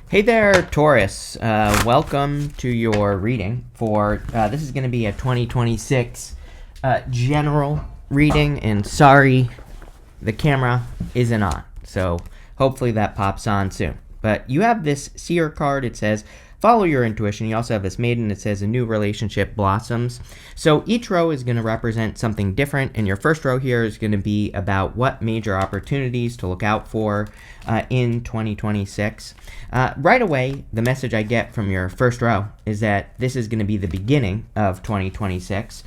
Hey there, Taurus. Welcome to your reading for this is going to be a 2026 general reading, and sorry, the camera isn't on, so hopefully that pops on soon. But you have this seer card. It says follow your intuition. You also have this maiden. It says a new relationship blossoms. So each row is going to represent something different, and your first row here is going to be about what major opportunities to look out for in 2026. Right away, the message I get from your first row is that this is going to be the beginning of 2026.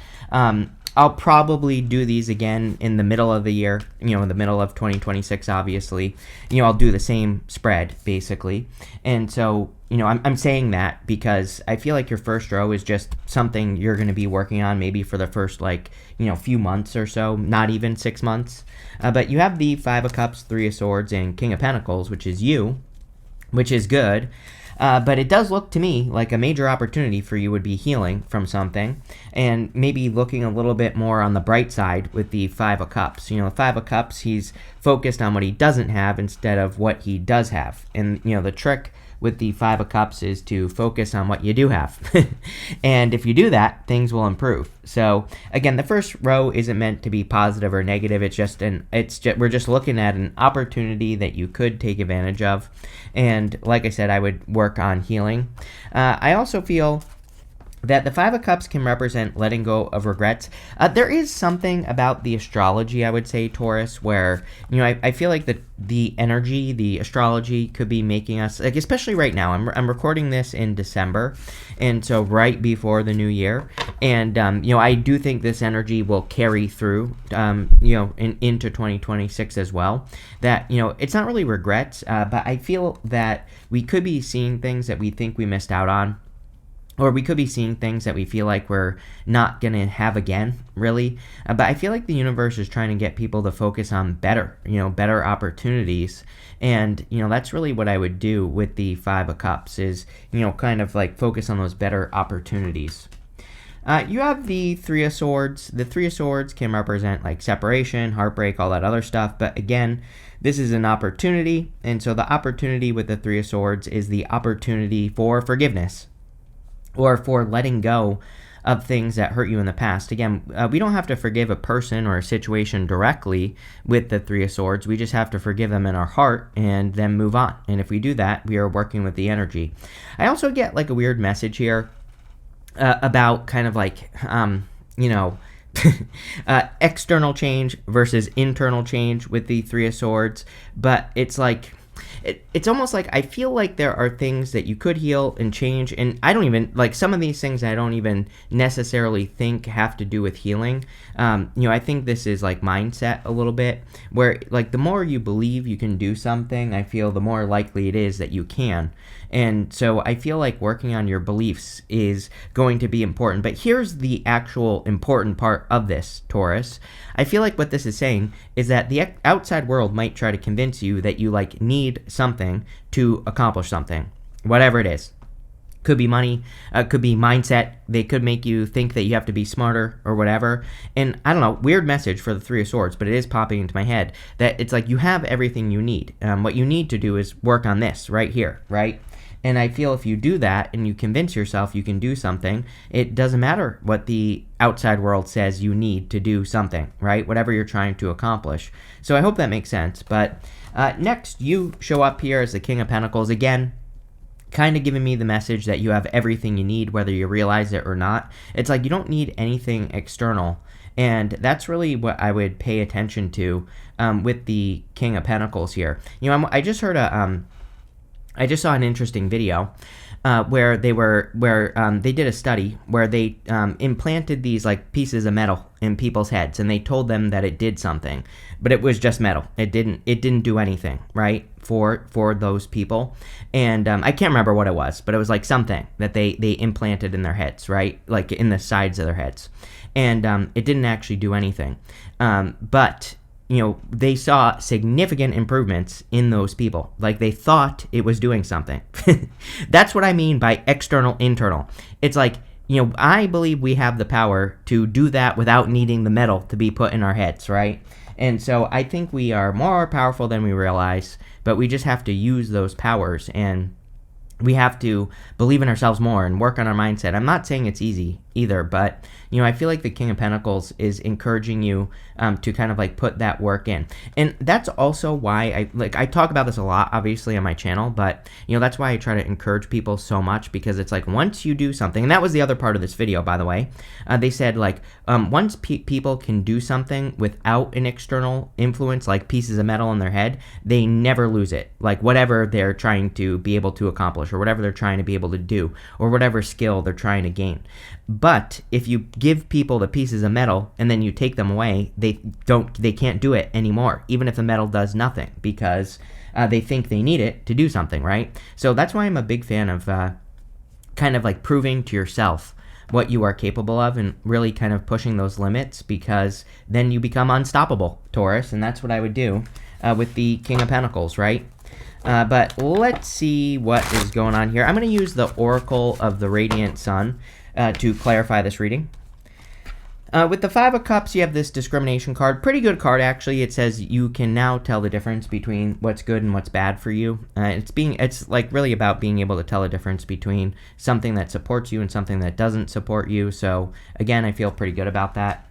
I'll probably do these again in the middle of the year, in the middle of 2026, obviously. I'll do the same spread, basically. And so, I'm saying that because I feel like your first row is just something you're going to be working on maybe for the first, few months or so, not even 6 months. But you have the Five of Cups, Three of Swords, and King of Pentacles, which is you, which is good. But it does look to me like a major opportunity for you would be healing from something and maybe looking a little bit more on the bright side with the Five of Cups. The Five of Cups, he's focused on what he doesn't have instead of what he does have. And, the trick with the Five of Cups is to focus on what you do have. And if you do that, things will improve. So again, the first row isn't meant to be positive or negative. We're just looking at an opportunity that you could take advantage of. And like I said, I would work on healing. I also feel that the Five of Cups can represent letting go of regrets. There is something about the astrology, I would say, Taurus, where, I feel like the energy, the astrology could be making us, like, especially right now, I'm recording this in December, and so right before the new year, and, I do think this energy will carry through, into 2026 as well, that, it's not really regrets, but I feel that we could be seeing things that we think we missed out on, or we could be seeing things that we feel like we're not going to have again, really. But I feel like the universe is trying to get people to focus on better opportunities. And, that's really what I would do with the Five of Cups is, kind of like focus on those better opportunities. You have the Three of Swords. The Three of Swords can represent like separation, heartbreak, all that other stuff. But again, this is an opportunity. And so the opportunity with the Three of Swords is the opportunity for forgiveness, or for letting go of things that hurt you in the past. Again, we don't have to forgive a person or a situation directly with the Three of Swords. We just have to forgive them in our heart and then move on. And if we do that, we are working with the energy. I also get like a weird message here about kind of like, external change versus internal change with the Three of Swords. But it's like, it's almost like I feel like there are things that you could heal and change, and I don't even, like, some of these things I don't even necessarily think have to do with healing. I think this is like mindset a little bit, where like the more you believe you can do something, I feel the more likely it is that you can. And so I feel like working on your beliefs is going to be important. But here's the actual important part of this, Taurus. I feel like what this is saying is that the outside world might try to convince you that you like need something to accomplish something, whatever it is. Could be money, could be mindset. They could make you think that you have to be smarter or whatever. And I don't know, weird message for the Three of Swords, but it is popping into my head that it's like you have everything you need. What you need to do is work on this right here, right? And I feel if you do that and you convince yourself you can do something, it doesn't matter what the outside world says you need to do something, right? Whatever you're trying to accomplish. So I hope that makes sense. But next, you show up here as the King of Pentacles. Again, kind of giving me the message that you have everything you need, whether you realize it or not. It's like you don't need anything external. And that's really what I would pay attention to with the King of Pentacles here. I just heard I just saw an interesting video where they did a study where they implanted these like pieces of metal in people's heads, and they told them that it did something, but it was just metal. It didn't do anything, right, for those people. And I can't remember what it was, but it was like something that they implanted in their heads, right, like in the sides of their heads, and it didn't actually do anything, but they saw significant improvements in those people. Like they thought it was doing something. That's what I mean by external, internal. It's like, I believe we have the power to do that without needing the metal to be put in our heads, right? And so I think we are more powerful than we realize, but we just have to use those powers. And we have to believe in ourselves more and work on our mindset. I'm not saying it's easy either, but I feel like the King of Pentacles is encouraging you to kind of like put that work in. And that's also why I talk about this a lot, obviously, on my channel, but that's why I try to encourage people so much, because it's like once you do something, and that was the other part of this video, by the way, they said like once people can do something without an external influence, like pieces of metal in their head, they never lose it. Like whatever they're trying to be able to accomplish, or whatever they're trying to be able to do, or whatever skill they're trying to gain. But if you give people the pieces of metal and then you take them away, they can't do it anymore, even if the metal does nothing, because they think they need it to do something, right? So that's why I'm a big fan of kind of like proving to yourself what you are capable of and really kind of pushing those limits, because then you become unstoppable, Taurus, and that's what I would do with the King of Pentacles, right? But let's see what is going on here. I'm going to use the Oracle of the Radiant Sun to clarify this reading. With the Five of Cups, you have this discrimination card. Pretty good card, actually. It says you can now tell the difference between what's good and what's bad for you. It's like really about being able to tell the difference between something that supports you and something that doesn't support you. So again, I feel pretty good about that.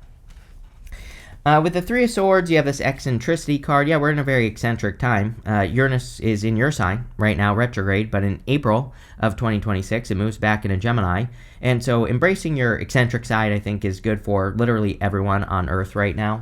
With the Three of Swords, you have this eccentricity card. Yeah, we're in a very eccentric time. Uranus is in your sign right now, retrograde, but in April of 2026, it moves back into Gemini. And so embracing your eccentric side, I think, is good for literally everyone on Earth right now.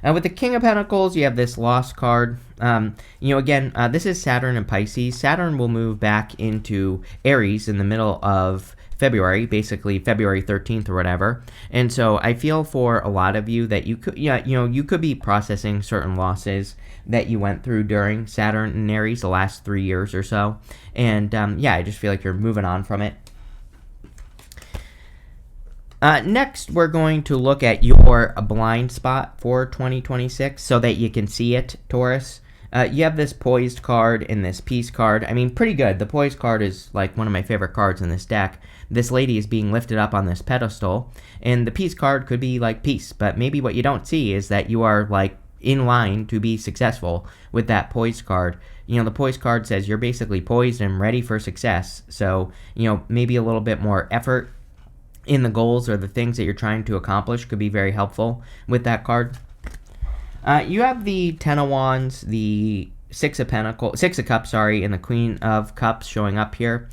With the King of Pentacles, you have this Lost card. Again, this is Saturn and Pisces. Saturn will move back into Aries in the middle of February, basically February 13th or whatever. And so I feel for a lot of you that you could be processing certain losses that you went through during Saturn and Aries the last 3 years or so. And I just feel like you're moving on from it. Next, we're going to look at your blind spot for 2026 so that you can see it, Taurus. You have this Poised card and this Peace card. I mean, pretty good. The Poised card is like one of my favorite cards in this deck. This lady is being lifted up on this pedestal, and the Peace card could be like peace, but maybe what you don't see is that you are like in line to be successful with that Poised card. The Poised card says you're basically poised and ready for success. So, maybe a little bit more effort in the goals or the things that you're trying to accomplish could be very helpful with that card. You have the Ten of Wands, the Six of Cups, and the Queen of Cups showing up here.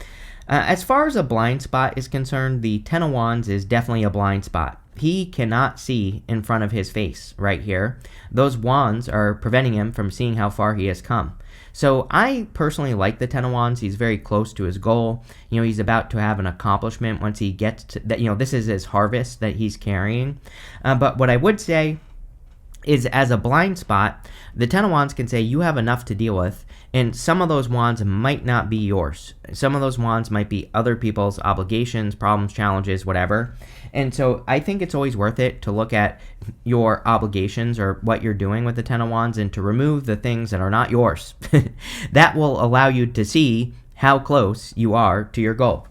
As far as a blind spot is concerned, the Ten of Wands is definitely a blind spot. He cannot see in front of his face right here. Those wands are preventing him from seeing how far he has come. So I personally like the Ten of Wands. He's very close to his goal. He's about to have an accomplishment once he gets to that. This is his harvest that he's carrying. But what I would say is, as a blind spot, the Ten of Wands can say you have enough to deal with, and some of those wands might not be yours. Some of those wands might be other people's obligations, problems, challenges, whatever. And so I think it's always worth it to look at your obligations or what you're doing with the Ten of Wands and to remove the things that are not yours. That will allow you to see how close you are to your goal.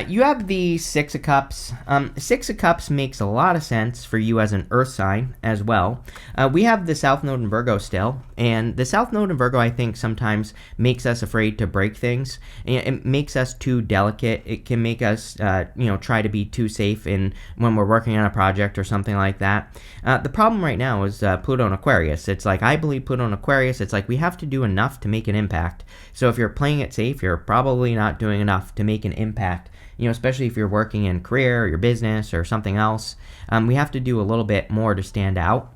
You have the Six of Cups. Six of Cups makes a lot of sense for you as an Earth sign as well. We have the South Node in Virgo still, and the South Node in Virgo, I think, sometimes makes us afraid to break things. It makes us too delicate. It can make us, try to be too safe when we're working on a project or something like that. The problem right now is Pluto in Aquarius. It's like, I believe Pluto in Aquarius, it's like we have to do enough to make an impact. So if you're playing it safe, you're probably not doing enough to make an impact. Especially if you're working in career or your business or something else, we have to do a little bit more to stand out.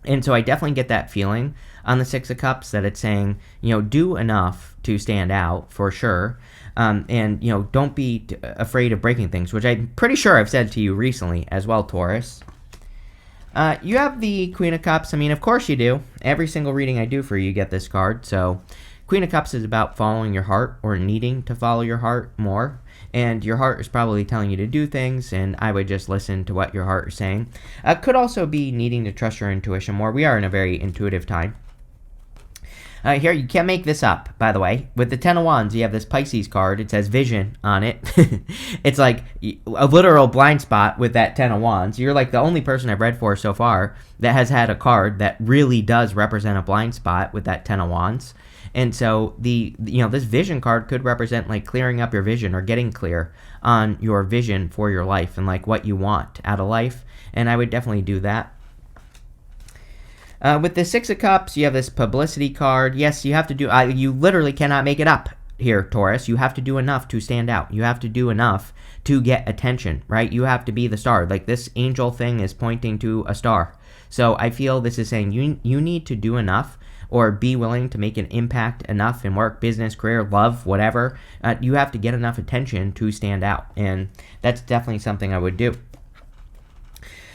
And so I definitely get that feeling on the Six of Cups that it's saying, do enough to stand out for sure. And don't be afraid of breaking things, which I'm pretty sure I've said to you recently as well, Taurus. You have the Queen of Cups. I mean, of course you do. Every single reading I do for you, you get this card. So Queen of Cups is about following your heart or needing to follow your heart more. And your heart is probably telling you to do things, and I would just listen to what your heart is saying. Could also be needing to trust your intuition more. We are in a very intuitive time. Here, you can't make this up, by the way. With the Ten of Wands, you have this Pisces card. It says vision on it. It's like a literal blind spot with that Ten of Wands. You're like the only person I've read for so far that has had a card that really does represent a blind spot with that Ten of Wands. And so this vision card could represent like clearing up your vision or getting clear on your vision for your life and like what you want out of life. And I would definitely do that. With the Six of Cups, you have this publicity card. Yes, you have to do, you literally cannot make it up here, Taurus. You have to do enough to stand out. You have to do enough to get attention, right? You have to be the star. Like this angel thing is pointing to a star. So I feel this is saying you need to do enough or be willing to make an impact enough in work, business, career, love, whatever. You have to get enough attention to stand out. And that's definitely something I would do.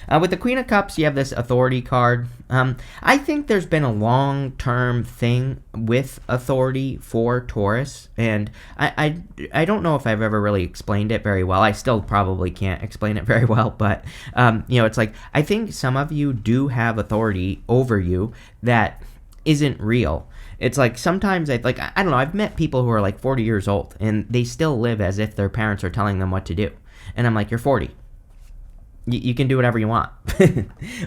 With the Queen of Cups, you have this authority card. I think there's been a long-term thing with authority for Taurus, and I don't know if I've ever really explained it very well. I still probably can't explain it very well, but it's like I think some of you do have authority over you that isn't real. It's like sometimes I don't know, I've met people who are like 40 years old, and they still live as if their parents are telling them what to do. And I'm like, you're 40. You can do whatever you want,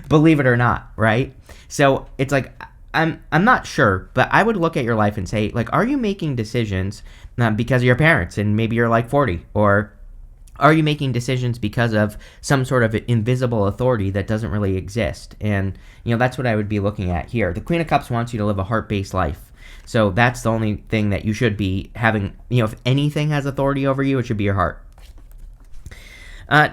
believe it or not, right? So it's like, I'm not sure, but I would look at your life and say, like, are you making decisions because of your parents and maybe you're like 40? Or are you making decisions because of some sort of invisible authority that doesn't really exist? And, that's what I would be looking at here. The Queen of Cups wants you to live a heart-based life. So that's the only thing that you should be having, if anything has authority over you, it should be your heart.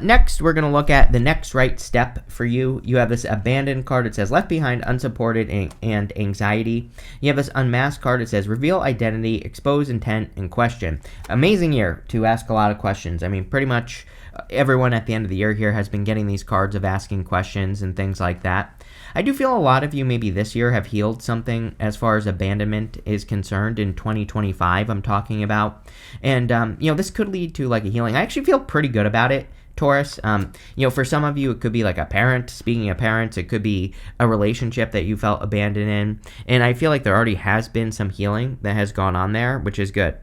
Next, we're going to look at the next right step for you. You have this abandoned card. It says left behind, unsupported, and anxiety. You have this unmasked card. It says reveal identity, expose intent, and question. Amazing year to ask a lot of questions. I mean, pretty much everyone at the end of the year here has been getting these cards of asking questions and things like that. I do feel a lot of you maybe this year have healed something as far as abandonment is concerned in 2025 I'm talking about. And, this could lead to like a healing. I actually feel pretty good about it, Taurus. For some of you, it could be like a parent. Speaking of parents, it could be a relationship that you felt abandoned in. And I feel like there already has been some healing that has gone on there, which is good.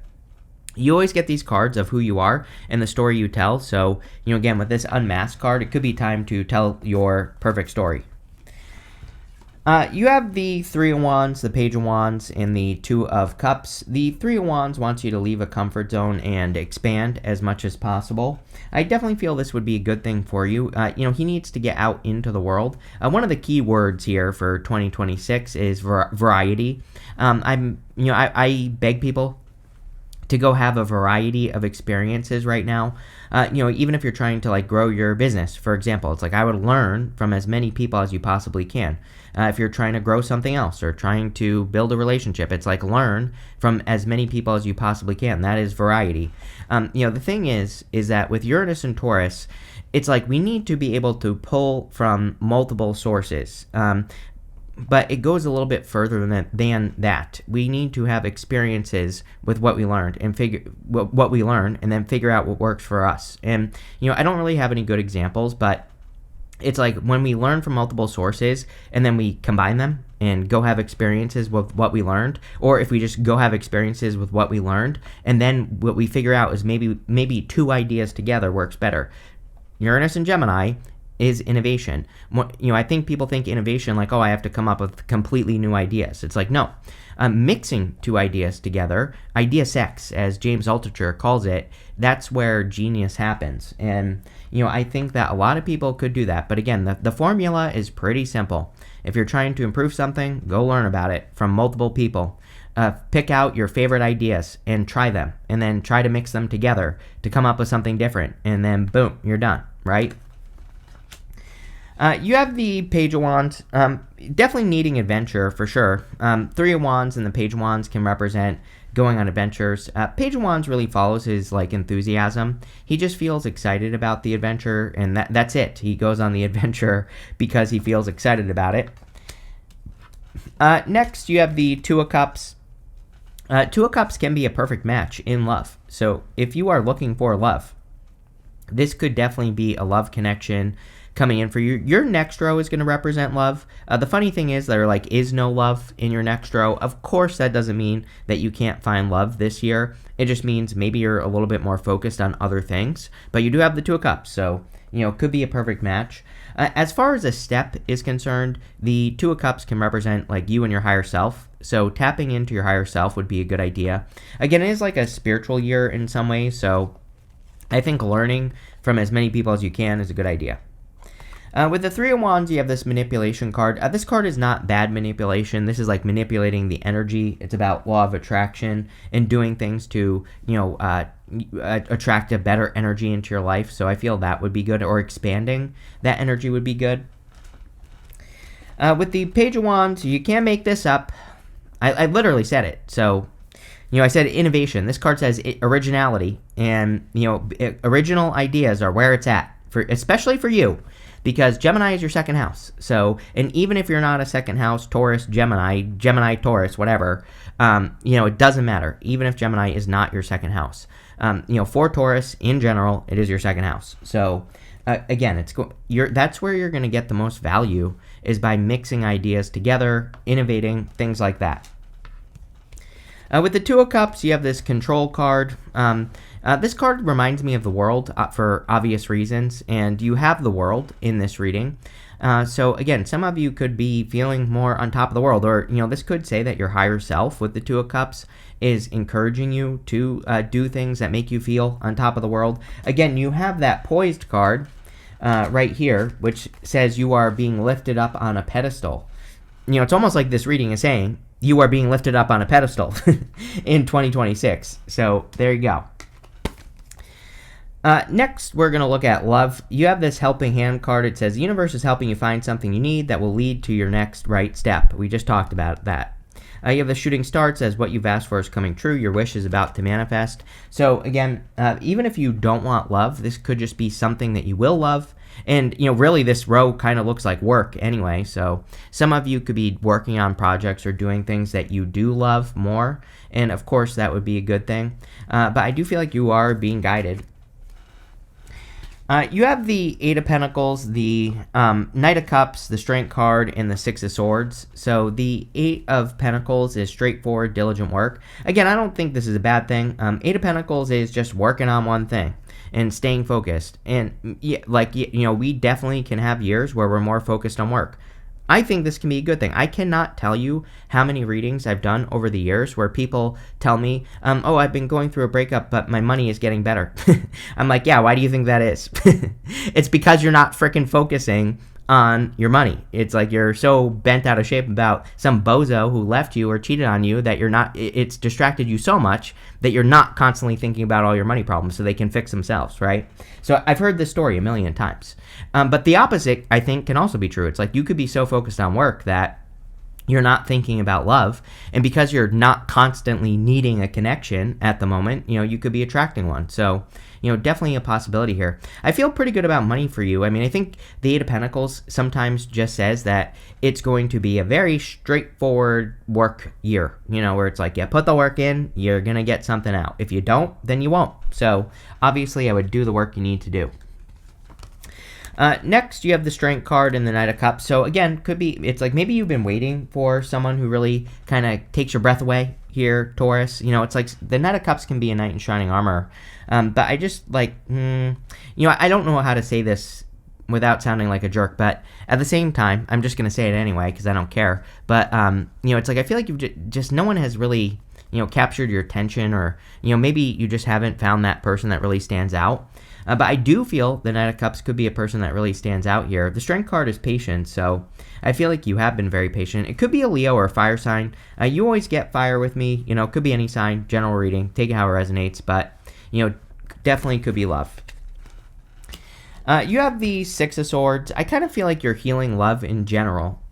You always get these cards of who you are and the story you tell. So, again, with this unmasked card, it could be time to tell your perfect story. You have the Three of Wands, the Page of Wands, and the Two of Cups. The Three of Wands wants you to leave a comfort zone and expand as much as possible. I definitely feel this would be a good thing for you. He needs to get out into the world. One of the key words here for 2026 is variety. I beg people to go have a variety of experiences right now. Even if you're trying to like grow your business, for example, it's like I would learn from as many people as you possibly can. If you're trying to grow something else or trying to build a relationship, it's like learn from as many people as you possibly can. That is variety. The thing is that with Uranus and Taurus, it's like we need to be able to pull from multiple sources. But it goes a little bit further than that. We need to have experiences with what we learned and figure what we learn, and then figure out what works for us. And I don't really have any good examples, but it's like when we learn from multiple sources and then we combine them and go have experiences with what we learned, or if we just go have experiences with what we learned, and then what we figure out is maybe two ideas together works better. Uranus and Gemini is innovation. I think people think innovation like, oh, I have to come up with completely new ideas. It's like, no. Mixing two ideas together, idea sex, as James Altucher calls it, that's where genius happens. And, I think that a lot of people could do that. But again, the formula is pretty simple. If you're trying to improve something, go learn about it from multiple people. Pick out your favorite ideas and try them, and then try to mix them together to come up with something different. And then, boom, you're done, right? You have the Page of Wands, definitely needing adventure for sure. Three of Wands and the Page of Wands can represent going on adventures. Page of Wands really follows his enthusiasm. He just feels excited about the adventure, and that's it. He goes on the adventure because he feels excited about it. Next, you have the Two of Cups. Two of Cups can be a perfect match in love. So if you are looking for love, this could definitely be a love connection coming in for you. Your next row is going to represent love. The funny thing is there is no love in your next row. Of course, that doesn't mean that you can't find love this year. It just means maybe you're a little bit more focused on other things. But you do have the Two of Cups, so it could be a perfect match. As far as a step is concerned, the Two of Cups can represent you and your higher self. So tapping into your higher self would be a good idea. Again, it is like a spiritual year in some ways, so I think learning from as many people as you can is a good idea. With the Three of Wands, you have this manipulation card. This card is not bad manipulation. This is like manipulating the energy. It's about law of attraction and doing things to, attract a better energy into your life. So I feel that would be good, or expanding that energy would be good. With the Page of Wands, you can't make this up. I literally said it. So, I said innovation. This card says originality, and, original ideas are where it's at, especially for you. Because Gemini is your second house. So, and even if you're not a second house, Taurus, Gemini, Taurus, whatever, it doesn't matter. Even if Gemini is not your second house. For Taurus, in general, it is your second house. So, again, that's where you're going to get the most value, is by mixing ideas together, innovating, things like that. With the Two of Cups, you have this control card. This card reminds me of the world for obvious reasons, and you have the world in this reading. So again, some of you could be feeling more on top of the world, or this could say that your higher self with the Two of Cups is encouraging you to do things that make you feel on top of the world. Again, you have that poised card right here, which says you are being lifted up on a pedestal. It's almost like this reading is saying you are being lifted up on a pedestal in 2026. So there you go. Next, we're going to look at love. You have this helping hand card. It says the universe is helping you find something you need that will lead to your next right step. We just talked about that. You have the shooting star. It says what you've asked for is coming true. Your wish is about to manifest. So again, even if you don't want love, this could just be something that you will love. And, really this row kind of looks like work anyway. So some of you could be working on projects or doing things that you do love more. And of course, that would be a good thing. But I do feel like you are being guided. You have the Eight of Pentacles, the Knight of Cups, the Strength card, and the Six of Swords. So the Eight of Pentacles is straightforward, diligent work. Again, I don't think this is a bad thing. Eight of Pentacles is just working on one thing and staying focused. And we definitely can have years where we're more focused on work. I think this can be a good thing. I cannot tell you how many readings I've done over the years where people tell me, I've been going through a breakup, but my money is getting better. I'm like, yeah, why do you think that is? It's because you're not freaking focusing on your money. It's like you're so bent out of shape about some bozo who left you or cheated on you that it's distracted you so much that you're not constantly thinking about all your money problems so they can fix themselves, right? So I've heard this story a million times. But the opposite, I think, can also be true. It's like you could be so focused on work that you're not thinking about love. And because you're not constantly needing a connection at the moment, you could be attracting one. So, definitely a possibility here. I feel pretty good about money for you. I mean, I think the Eight of Pentacles sometimes just says that it's going to be a very straightforward work year, where it's like, put the work in, you're going to get something out. If you don't, then you won't. So obviously I would do the work you need to do. Next, you have the Strength card and the Knight of Cups. So again, it's like maybe you've been waiting for someone who really kind of takes your breath away here, Taurus. It's like the Knight of Cups can be a knight in shining armor. But I just I don't know how to say this without sounding like a jerk, but at the same time, I'm just going to say it anyway because I don't care. But, it's like I feel like you've just no one has really, captured your attention, or, maybe you just haven't found that person that really stands out. But I do feel the Knight of Cups could be a person that really stands out here. The Strength card is patience, so I feel like you have been very patient. It could be a Leo or a fire sign. You always get fire with me. It could be any sign, general reading. Take it how it resonates, but, definitely could be love. You have the Six of Swords. I kind of feel like you're healing love in general.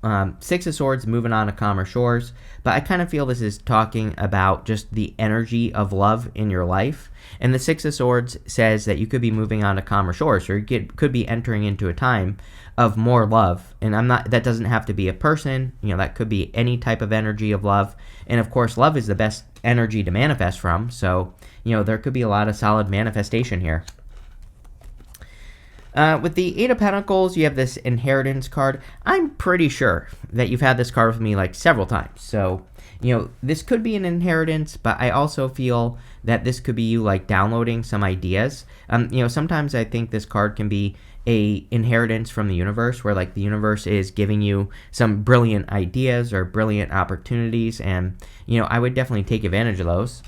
Six of Swords, moving on to calmer shores. But I kind of feel this is talking about just the energy of love in your life. And the Six of Swords says that you could be moving on to calmer shores, or you could be entering into a time of more love. And that doesn't have to be a person. That could be any type of energy of love. And of course, love is the best energy to manifest from. So, there could be a lot of solid manifestation here. With the Eight of Pentacles, you have this Inheritance card. I'm pretty sure that you've had this card with me like several times. So, this could be an inheritance, but I also feel that this could be you like downloading some ideas. Sometimes I think this card can be a inheritance from the universe, where like the universe is giving you some brilliant ideas or brilliant opportunities, and I would definitely take advantage of those.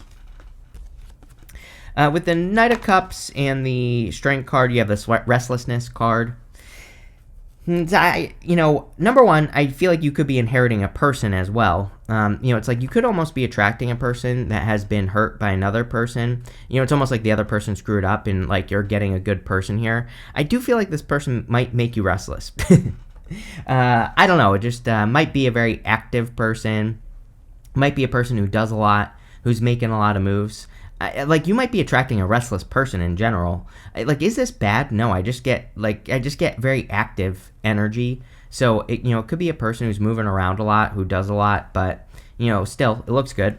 With the Knight of Cups and the Strength card, you have this Restlessness card. Number one, I feel like you could be inheriting a person as well. It's like you could almost be attracting a person that has been hurt by another person. It's almost like the other person screwed up and like you're getting a good person here. I do feel like this person might make you restless. I don't know. It just might be a very active person. Might be a person who does a lot, who's making a lot of moves. Like you might be attracting a restless person in general. Like, is this bad? No, I just get very active energy. So it could be a person who's moving around a lot, who does a lot, but still it looks good.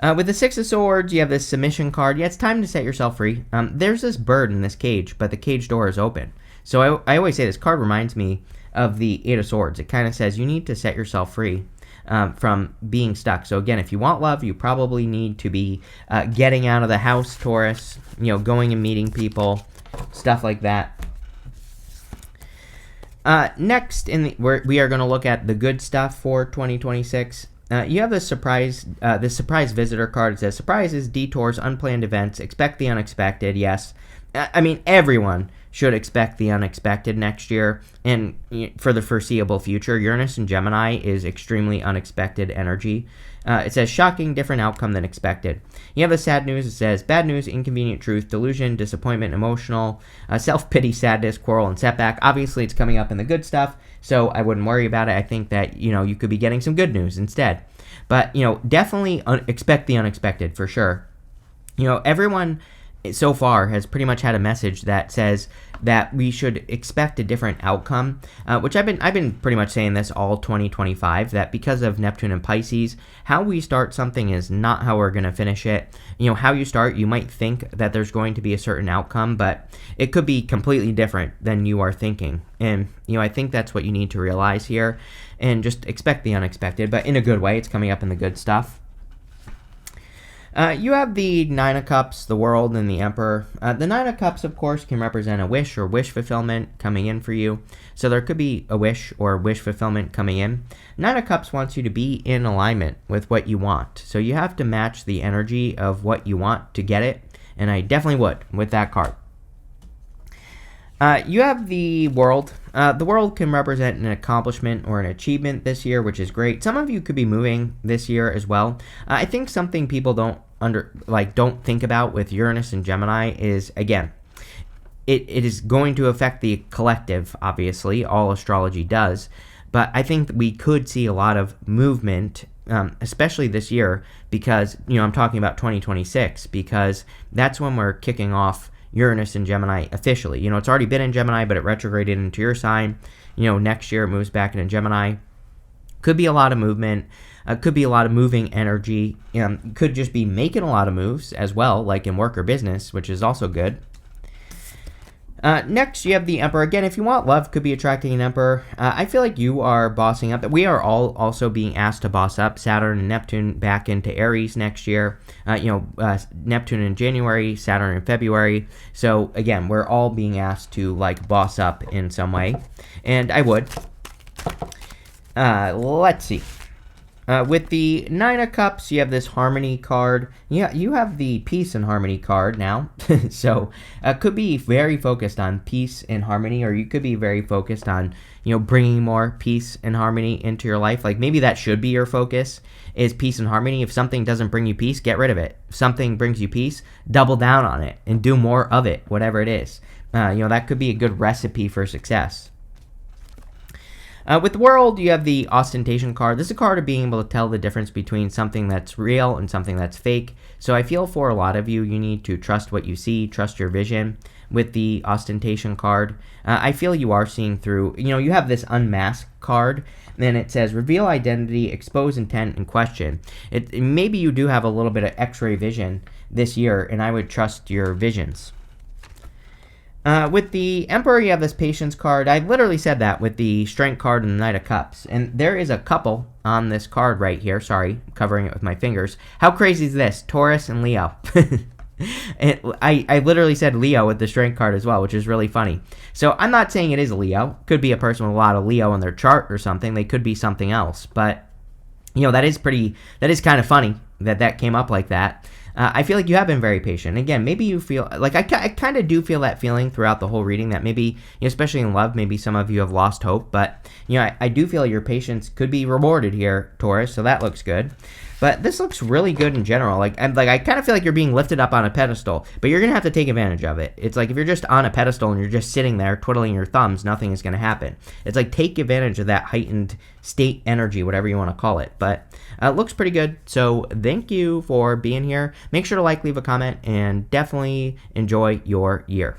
With the Six of Swords, you have this Submission card. Yeah, it's time to set yourself free. There's this bird in this cage, but the cage door is open. So I always say this card reminds me of the Eight of Swords. It kind of says you need to set yourself free from being stuck. So again, if you want love, you probably need to be getting out of the house, Taurus, going and meeting people, stuff like that. Next, we are going to look at the good stuff for 2026. You have this surprise visitor card. It says, surprises, detours, unplanned events, expect the unexpected. Yes. I mean, everyone should expect the unexpected next year and for the foreseeable future. Uranus and Gemini is extremely unexpected energy. It says shocking, different outcome than expected. You have the sad news. It says bad news, inconvenient truth, delusion, disappointment, emotional, self-pity, sadness, quarrel, and setback. Obviously, it's coming up in the good stuff, so I wouldn't worry about it. I think that, you could be getting some good news instead. But, definitely expect the unexpected for sure. Everyone so far has pretty much had a message that says that we should expect a different outcome, which I've been pretty much saying this all 2025, that because of Neptune and Pisces, how we start something is not how we're going to finish it. How you start, you might think that there's going to be a certain outcome, but it could be completely different than you are thinking. And, I think that's what you need to realize here, and just expect the unexpected, but in a good way. It's coming up in the good stuff. You have the Nine of Cups, the World, and the Emperor. The Nine of Cups, of course, can represent a wish or wish fulfillment coming in for you. So there could be a wish or wish fulfillment coming in. Nine of Cups wants you to be in alignment with what you want. So you have to match the energy of what you want to get it. And I definitely would with that card. You have the World. The World can represent an accomplishment or an achievement this year, which is great. Some of you could be moving this year as well. I think something people don't think about with Uranus and Gemini is, again, it is going to affect the collective, obviously. All astrology does. But I think we could see a lot of movement, especially this year, because, I'm talking about 2026, because that's when we're kicking off Uranus and Gemini officially. It's already been in Gemini, but it retrograded into your sign. Next year it moves back into Gemini. Could be a lot of movement. Could be a lot of moving energy. Could just be making a lot of moves as well, like in work or business, which is also good. Next, you have the Emperor. Again, if you want love, could be attracting an Emperor. I feel like you are bossing up. We are all also being asked to boss up. Saturn and Neptune back into Aries next year. Neptune in January, Saturn in February. So, again, we're all being asked to, boss up in some way. And I would. Let's see. With the Nine of Cups, you have this Harmony card. Yeah, you have the Peace and Harmony card now. So, could be very focused on peace and harmony, or you could be very focused on, bringing more peace and harmony into your life. Like, maybe that should be your focus, is peace and harmony. If something doesn't bring you peace, get rid of it. If something brings you peace, double down on it and do more of it, whatever it is. That could be a good recipe for success. With the World, you have the Ostentation card. This is a card of being able to tell the difference between something that's real and something that's fake. So I feel for a lot of you, you need to trust what you see, trust your vision. With the Ostentation card, I feel you are seeing through, you have this Unmask card, and then it says reveal identity, expose intent, and question. Maybe you do have a little bit of x-ray vision this year, and I would trust your visions. With the Emperor, you have this Patience card. I literally said that with the Strength card and the Knight of Cups. And there is a couple on this card right here. Sorry, I'm covering it with my fingers. How crazy is this? Taurus and Leo. I literally said Leo with the strength card as well, which is really funny. So I'm not saying it is a Leo. Could be a person with a lot of Leo in their chart or something. They could be something else. But, that is kind of funny that came up like that. I feel like you have been very patient. Again, maybe you feel like I kind of do feel that feeling throughout the whole reading that maybe, especially in love, maybe some of you have lost hope. But, I do feel your patience could be rewarded here, Taurus. So that looks good. But this looks really good in general. I kind of feel like you're being lifted up on a pedestal, but you're going to have to take advantage of it. It's like if you're just on a pedestal and you're just sitting there twiddling your thumbs, nothing is going to happen. It's like take advantage of that heightened state energy, whatever you want to call it. But it looks pretty good. So thank you for being here. Make sure to leave a comment, and definitely enjoy your year.